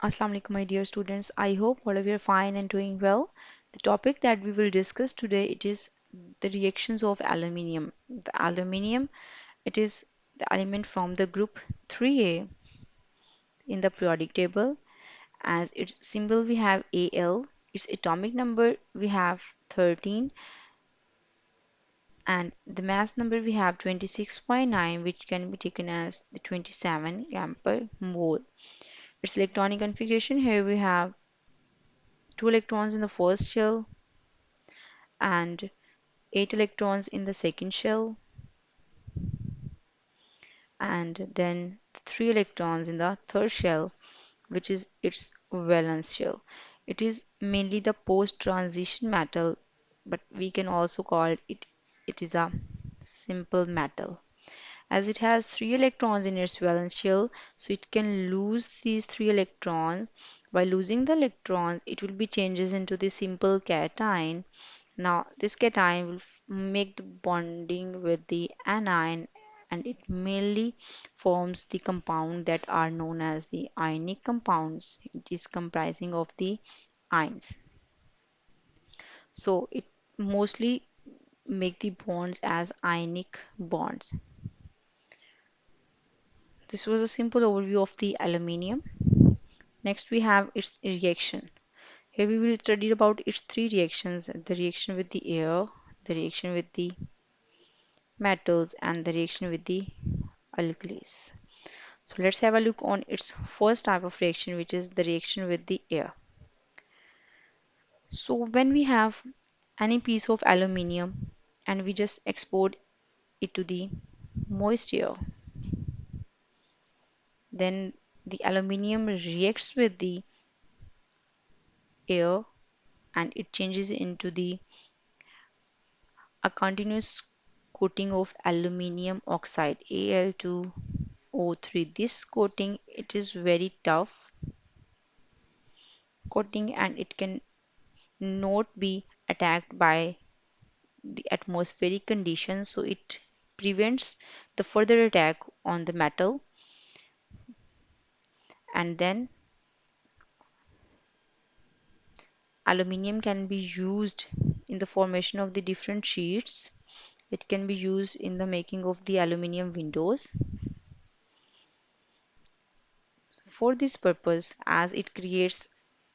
Assalamu alaikum, my dear students. I hope all of you are fine and doing well. The topic that we will discuss today it is the reactions of aluminium. The aluminium it is the element from the group 3A in the periodic table. As its symbol we have Al, its atomic number we have 13, and the mass number we have 26.9, which can be taken as the 27 gram per mole. Its electronic configuration here we have two electrons in the first shell and 8 electrons in the second shell and then 3 electrons in the third shell, which is its valence shell. It is mainly the post-transition metal, but we can also call it is a simple metal. As it has 3 electrons in its valence shell, so it can lose these 3 electrons. By losing the electrons, it will be changes into the simple cation. Now, this cation will make the bonding with the anion and it mainly forms the compound that are known as the ionic compounds. It is comprising of the ions. So, it mostly make the bonds as ionic bonds. This was a simple overview of the aluminium. Next, we have its reaction. Here we will study about its three reactions, the reaction with the air, the reaction with the metals and the reaction with the alkalis. So let's have a look on its first type of reaction, which is the reaction with the air. So when we have any piece of aluminium and we just export it to the moist air, then the aluminium reacts with the air and it changes into the a continuous coating of aluminium oxide Al2O3. This coating it is very tough coating and it can not be attacked by the atmospheric conditions, so it prevents the further attack on the metal. And then aluminium can be used in the formation of the different sheets. It can be used in the making of the aluminium windows. For this purpose, as it creates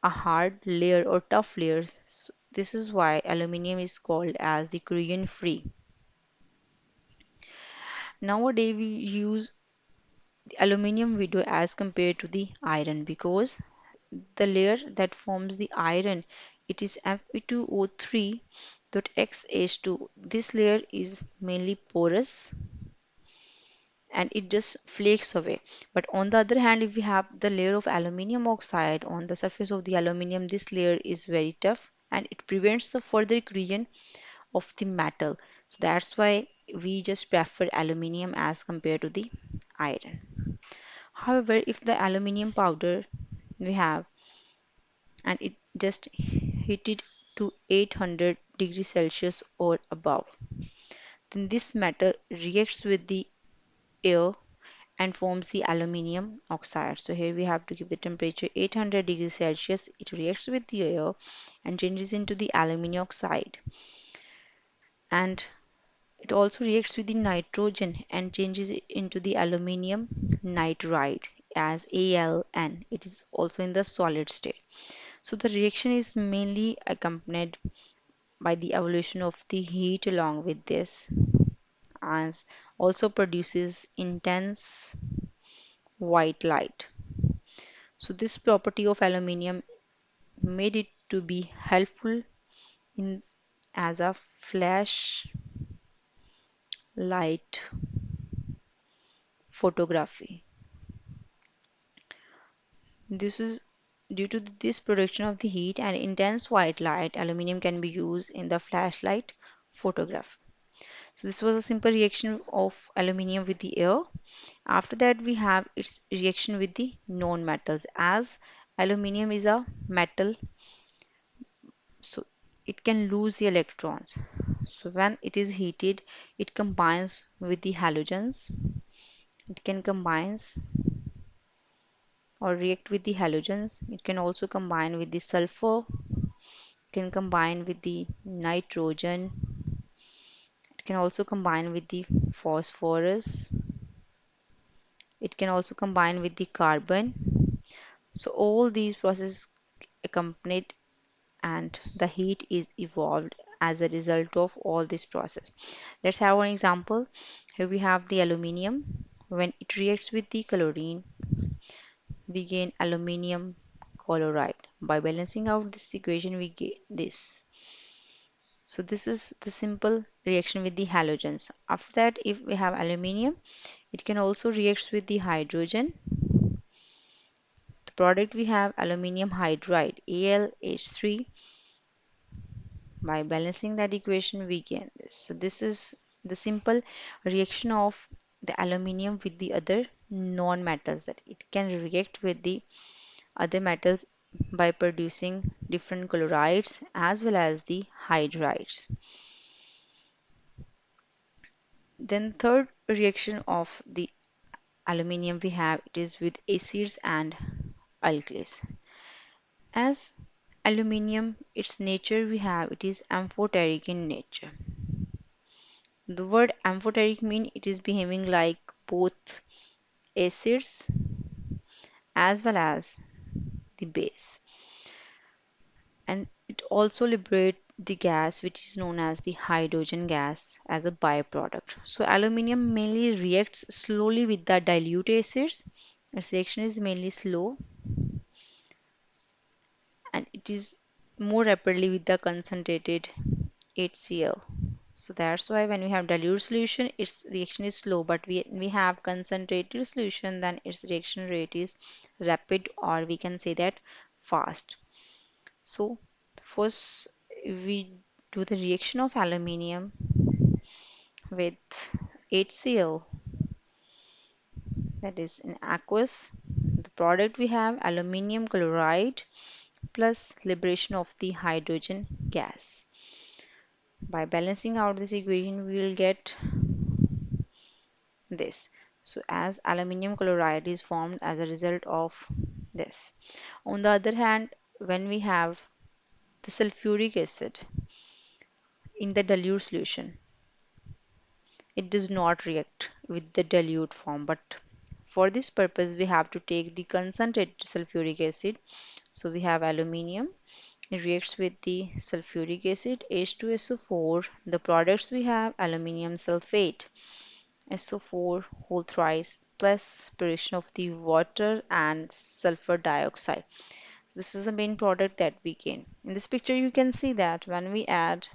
a hard layer or tough layer, this is why aluminium is called as the corrosion free. Nowadays we use the aluminium window as compared to the iron because the layer that forms the iron it is Fe2O3.xH2. This layer is mainly porous and it just flakes away. But on the other hand, if we have the layer of aluminium oxide on the surface of the aluminium, this layer is very tough and it prevents the further corrosion of the metal. So that's why we just prefer aluminium as compared to the iron. However, if the aluminium powder we have and it just heated to 800 degrees Celsius or above, then this metal reacts with the air and forms the aluminium oxide. So here we have to give the temperature 800 degrees Celsius. It reacts with the air and changes into the aluminium oxide. And it also reacts with the nitrogen and changes it into the aluminium nitride as AlN. It is also in the solid state. So the reaction is mainly accompanied by the evolution of the heat along with this, as also produces intense white light. So this property of aluminium made it to be helpful in as a flash light photography. This is due to this production of the heat and intense white light, aluminium can be used in the flashlight photograph. So this was a simple reaction of aluminium with the air. After that we have its reaction with the non-metals. As aluminium is a metal, so it can lose the electrons. So when it is heated, it combines with the halogens. It can combines or react with the halogens. It can also combine with the sulfur, can combine with the nitrogen, it can also combine with the phosphorus, it can also combine with the carbon. So all these processes accompanied and the heat is evolved as a result of all this process. Let's have one example. Here we have the aluminium. When it reacts with the chlorine, we gain aluminium chloride. By balancing out this equation, we get this. So this is the simple reaction with the halogens. After that, if we have aluminium, it can also react with the hydrogen. The product we have aluminium hydride, AlH3. By balancing that equation, we gain this. So this is the simple reaction of the aluminium with the other non-metals, that it can react with the other metals by producing different chlorides as well as the hydrides. Then third reaction of the aluminium we have, it is with acids and alkalis. As aluminium, its nature we have, it is amphoteric in nature. The word amphoteric means it is behaving like both acids as well as the base. And it also liberates the gas which is known as the hydrogen gas as a byproduct. So aluminium mainly reacts slowly with the dilute acids. Its reaction is mainly slow and it is more rapidly with the concentrated HCl. So that's why when we have dilute solution, its reaction is slow, but we have concentrated solution, then its reaction rate is rapid, or we can say that fast. So first we do the reaction of aluminium with HCl, that is in aqueous. The product we have aluminium chloride plus liberation of the hydrogen gas. By balancing out this equation, we will get this. So as aluminium chloride is formed as a result of this. On the other hand, when we have the sulfuric acid in the dilute solution, it does not react with the dilute form, but for this purpose we have to take the concentrated sulfuric acid. So we have aluminium, it reacts with the sulfuric acid H2SO4. The products we have aluminium sulfate SO4 whole thrice plus separation of the water and sulfur dioxide. This is the main product that we gain. In this picture you can see that when we add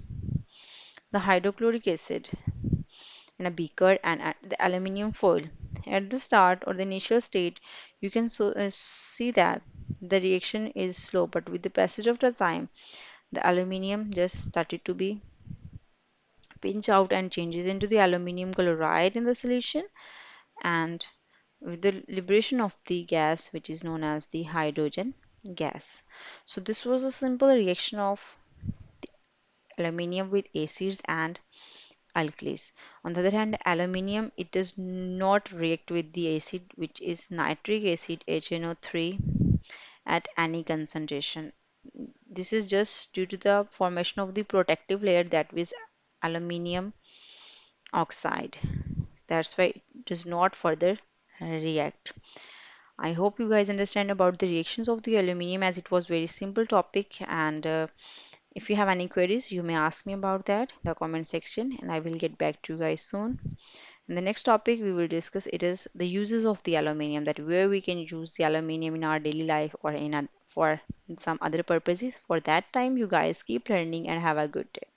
the hydrochloric acid in a beaker and add the aluminium foil at the start or the initial state, you can see that the reaction is slow, but with the passage of the time the aluminium just started to be pinch out and changes into the aluminium chloride in the solution, and with the liberation of the gas which is known as the hydrogen gas. So this was a simple reaction of aluminium with acids and alkalis. On the other hand, aluminium, it does not react with the acid which is nitric acid HNO3 at any concentration. This is just due to the formation of the protective layer, that is aluminium oxide. That's why it does not further react. I hope you guys understand about the reactions of the aluminium, as it was very simple topic, and if you have any queries you may ask me about that in the comment section and I will get back to you guys soon. In the next topic we will discuss it is the uses of the aluminium, that where we can use the aluminium in our daily life or for some other purposes. For that time, you guys keep learning and have a good day.